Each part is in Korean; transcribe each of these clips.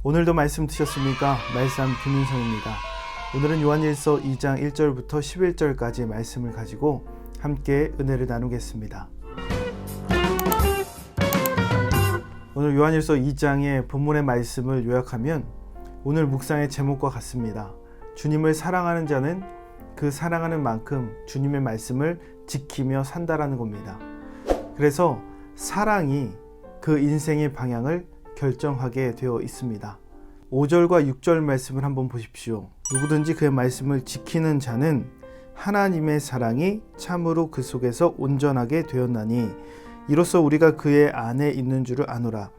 오늘도 말씀 드셨습니까? 말씀 김윤성입니다. 오늘은 요한일서 2장 1절부터 11절까지의 말씀을 가지고 함께 은혜를 나누겠습니다. 오늘 요한일서 2장의 본문의 말씀을 요약하면 오늘 묵상의 제목과 같습니다. 주님을 사랑하는 자는 그 사랑하는 만큼 주님의 말씀을 지키며 산다라는 겁니다. 그래서 사랑이 그 인생의 방향을 결정하게 되어 있습니다. 5절과 6절 말씀을 한번 보십시오. 누구든지 그의 말씀을 지키는 자는 하나님의 사랑이 참으로 그 속에서 온전하게 되었나니 이로써 우리가 그의 안에 있는 줄을 아노라.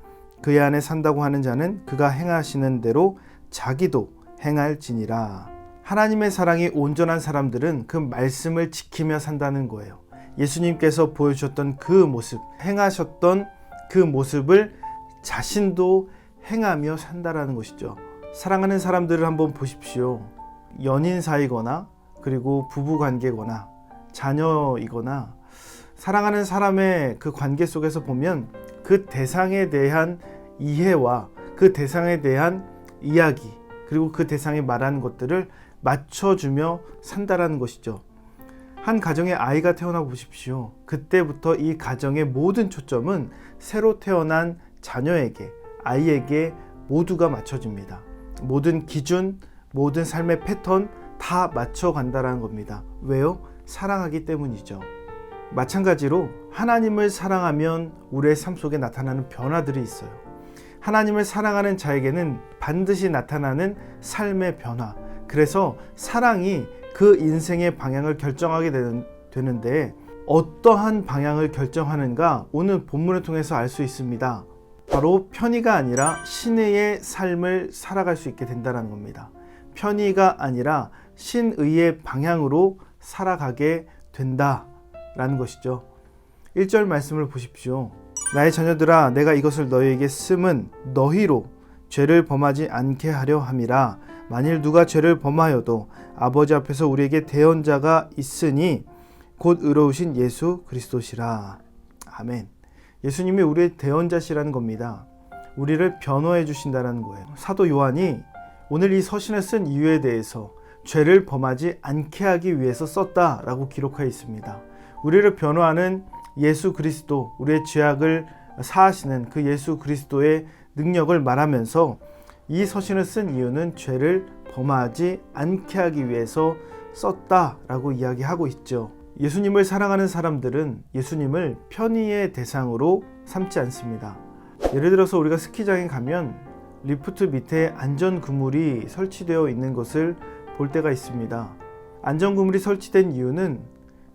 그의 안에 산다고 하는 자는 그가 행하시는 대로 자기도 행할지니라. 하나님의 사랑이 온전한 사람들은 그 말씀을 지키며 산다는 거예요. 예수님께서 보여주셨던 그 모습, 행하셨던 그 모습을 자신도 행하며 산다라는 것이죠. 사랑하는 사람들을 한번 보십시오. 연인 사이거나 그리고 부부 관계거나 자녀이거나 사랑하는 사람의 그 관계 속에서 보면 그 대상에 대한 이해와 그 대상에 대한 이야기 그리고 그 대상이 말하는 것들을 맞춰주며 산다라는 것이죠. 한 가정에 아이가 태어나 보십시오. 그때부터 이 가정의 모든 초점은 새로 태어난 자녀에게, 아이에게 모두가 맞춰집니다. 모든 기준, 모든 삶의 패턴 다 맞춰간다는 겁니다. 왜요? 사랑하기 때문이죠. 마찬가지로 하나님을 사랑하면 우리의 삶 속에 나타나는 변화들이 있어요. 하나님을 사랑하는 자에게는 반드시 나타나는 삶의 변화. 그래서 사랑이 그 인생의 방향을 결정하게 되는데 어떠한 방향을 결정하는가 오늘 본문을 통해서 알 수 있습니다. 바로 편의가 아니라 신의의 삶을 살아갈 수 있게 된다는 겁니다. 편의가 아니라 신의의 방향으로 살아가게 된다라는 것이죠. 1절 말씀을 보십시오. 나의 자녀들아 내가 이것을 너희에게 쓰면 너희로 죄를 범하지 않게 하려 함이라. 만일 누가 죄를 범하여도 아버지 앞에서 우리에게 대언자가 있으니 곧 의로우신 예수 그리스도시라. 아멘. 예수님이 우리의 대언자시라는 겁니다. 우리를 변호해 주신다는 거예요. 사도 요한이 오늘 이 서신을 쓴 이유에 대해서 죄를 범하지 않게 하기 위해서 썼다라고 기록하여 있습니다. 우리를 변호하는 예수 그리스도, 우리의 죄악을 사하시는 그 예수 그리스도의 능력을 말하면서 이 서신을 쓴 이유는 죄를 범하지 않게 하기 위해서 썼다라고 이야기하고 있죠. 예수님을 사랑하는 사람들은 예수님을 편의의 대상으로 삼지 않습니다. 예를 들어서 우리가 스키장에 가면 리프트 밑에 안전그물이 설치되어 있는 것을 볼 때가 있습니다. 안전그물이 설치된 이유는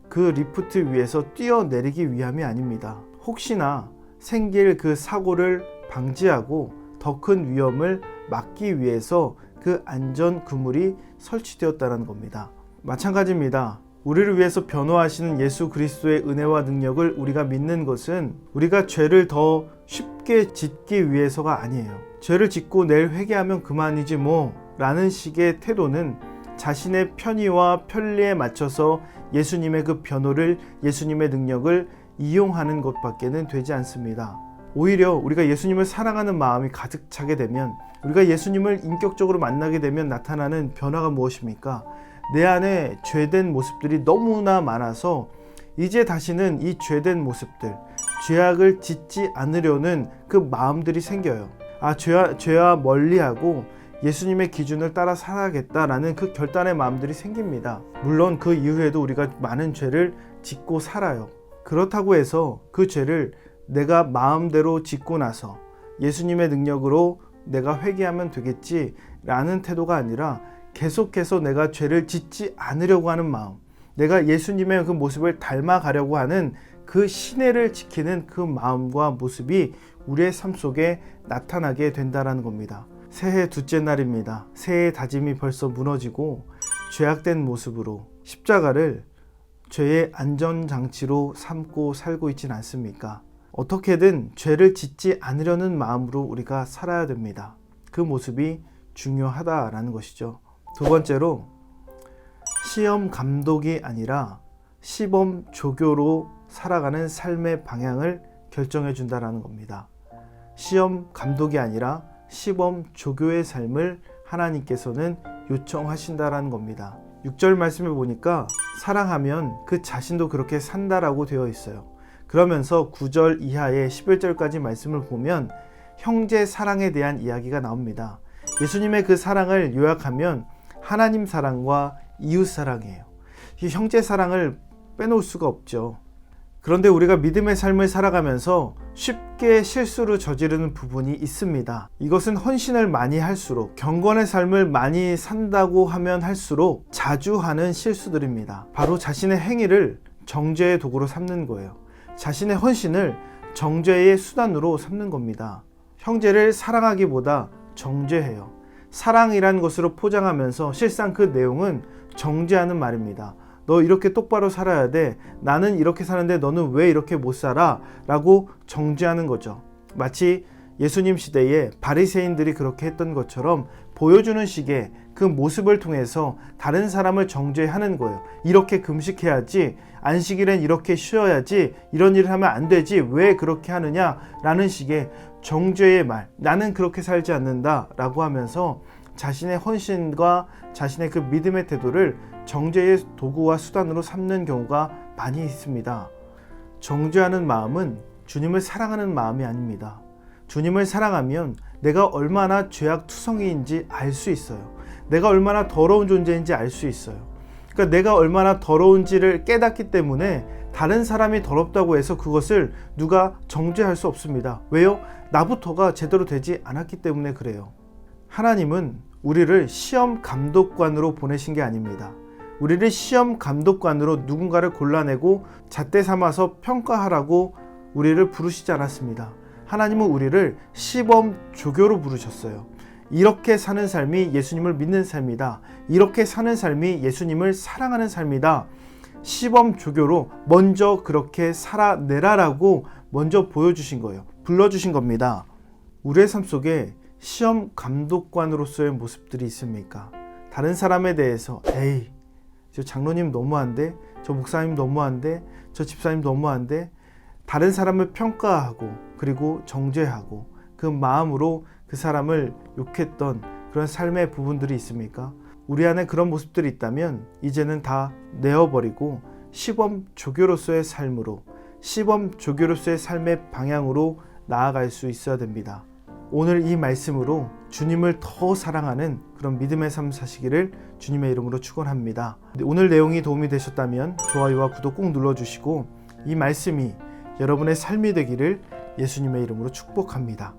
그 리프트 위에서 뛰어내리기 위함이 아닙니다. 혹시나 생길 그 사고를 방지하고 더 큰 위험을 막기 위해서 그 안전그물이 설치되었다는 겁니다. 마찬가지입니다. 우리를 위해서 변호하시는 예수 그리스도의 은혜와 능력을 우리가 믿는 것은 우리가 죄를 더 쉽게 짓기 위해서가 아니에요. 죄를 짓고 내일 회개하면 그만이지 뭐 라는 식의 태도는 자신의 편의와 편리에 맞춰서 예수님의 그 변호를, 예수님의 능력을 이용하는 것밖에는 되지 않습니다. 오히려 우리가 예수님을 사랑하는 마음이 가득 차게 되면, 우리가 예수님을 인격적으로 만나게 되면 나타나는 변화가 무엇입니까? 내 안에 죄된 모습들이 너무나 많아서 이제 다시는 이 죄된 모습들, 죄악을 짓지 않으려는 그 마음들이 생겨요. 죄와 멀리하고 예수님의 기준을 따라 살아야겠다라는 그 결단의 마음들이 생깁니다. 물론 그 이후에도 우리가 많은 죄를 짓고 살아요. 그렇다고 해서 그 죄를 내가 마음대로 짓고 나서 예수님의 능력으로 내가 회개하면 되겠지라는 태도가 아니라 계속해서 내가 죄를 짓지 않으려고 하는 마음, 내가 예수님의 그 모습을 닮아가려고 하는 그 신뢰를 지키는 그 마음과 모습이 우리의 삶 속에 나타나게 된다는 겁니다. 새해 둘째 날입니다. 새해의 다짐이 벌써 무너지고 죄악된 모습으로 십자가를 죄의 안전장치로 삼고 살고 있진 않습니까? 어떻게든 죄를 짓지 않으려는 마음으로 우리가 살아야 됩니다. 그 모습이 중요하다라는 것이죠. 두 번째로 시험 감독이 아니라 시범 조교로 살아가는 삶의 방향을 결정해 준다라는 겁니다. 시험 감독이 아니라 시범 조교의 삶을 하나님께서는 요청하신다라는 겁니다. 6절 말씀을 보니까 사랑하면 그 자신도 그렇게 산다라고 되어 있어요. 그러면서 9절 이하의 11절까지 말씀을 보면 형제 사랑에 대한 이야기가 나옵니다. 예수님의 그 사랑을 요약하면 하나님 사랑과 이웃 사랑이에요. 이 형제 사랑을 빼놓을 수가 없죠. 그런데 우리가 믿음의 삶을 살아가면서 쉽게 실수를 저지르는 부분이 있습니다. 이것은 헌신을 많이 할수록, 경건의 삶을 많이 산다고 하면 할수록 자주 하는 실수들입니다. 바로 자신의 행위를 정죄의 도구로 삼는 거예요. 자신의 헌신을 정죄의 수단으로 삼는 겁니다. 형제를 사랑하기보다 정죄해요. 사랑이란 것으로 포장하면서 실상 그 내용은 정죄하는 말입니다. 너 이렇게 똑바로 살아야 돼. 나는 이렇게 사는데 너는 왜 이렇게 못 살아? 라고 정죄하는 거죠. 마치 예수님 시대에 바리새인들이 그렇게 했던 것처럼 보여주는 식의 그 모습을 통해서 다른 사람을 정죄하는 거예요. 이렇게 금식해야지, 안식일엔 이렇게 쉬어야지, 이런 일을 하면 안 되지, 왜 그렇게 하느냐? 라는 식의 정죄의 말, 나는 그렇게 살지 않는다 라고 하면서 자신의 헌신과 자신의 그 믿음의 태도를 정죄의 도구와 수단으로 삼는 경우가 많이 있습니다. 정죄하는 마음은 주님을 사랑하는 마음이 아닙니다. 주님을 사랑하면 내가 얼마나 죄악투성이인지 알 수 있어요. 내가 얼마나 더러운 존재인지 알 수 있어요. 그러니까 내가 얼마나 더러운지를 깨닫기 때문에 다른 사람이 더럽다고 해서 그것을 누가 정죄할 수 없습니다. 왜요? 나부터가 제대로 되지 않았기 때문에 그래요. 하나님은 우리를 시험 감독관으로 보내신 게 아닙니다. 우리를 시험 감독관으로 누군가를 골라내고 잣대 삼아서 평가하라고 우리를 부르시지 않았습니다. 하나님은 우리를 시범 조교로 부르셨어요. 이렇게 사는 삶이 예수님을 믿는 삶이다. 이렇게 사는 삶이 예수님을 사랑하는 삶이다. 시범 조교로 먼저 그렇게 살아내라라고 먼저 보여주신 거예요. 불러주신 겁니다. 우리의 삶 속에 시험 감독관으로서의 모습들이 있습니까? 다른 사람에 대해서 에이, 저 장로님 너무한데, 저 목사님 너무한데, 저 집사님 너무한데, 다른 사람을 평가하고 그리고 정죄하고 그 마음으로 그 사람을 욕했던 그런 삶의 부분들이 있습니까? 우리 안에 그런 모습들이 있다면 이제는 다 내어버리고 시범 조교로서의 삶으로, 시범 조교로서의 삶의 방향으로 나아갈 수 있어야 됩니다. 오늘 이 말씀으로 주님을 더 사랑하는 그런 믿음의 삶 사시기를 주님의 이름으로 축원합니다. 오늘 내용이 도움이 되셨다면 좋아요와 구독 꼭 눌러주시고 이 말씀이 여러분의 삶이 되기를 예수님의 이름으로 축복합니다.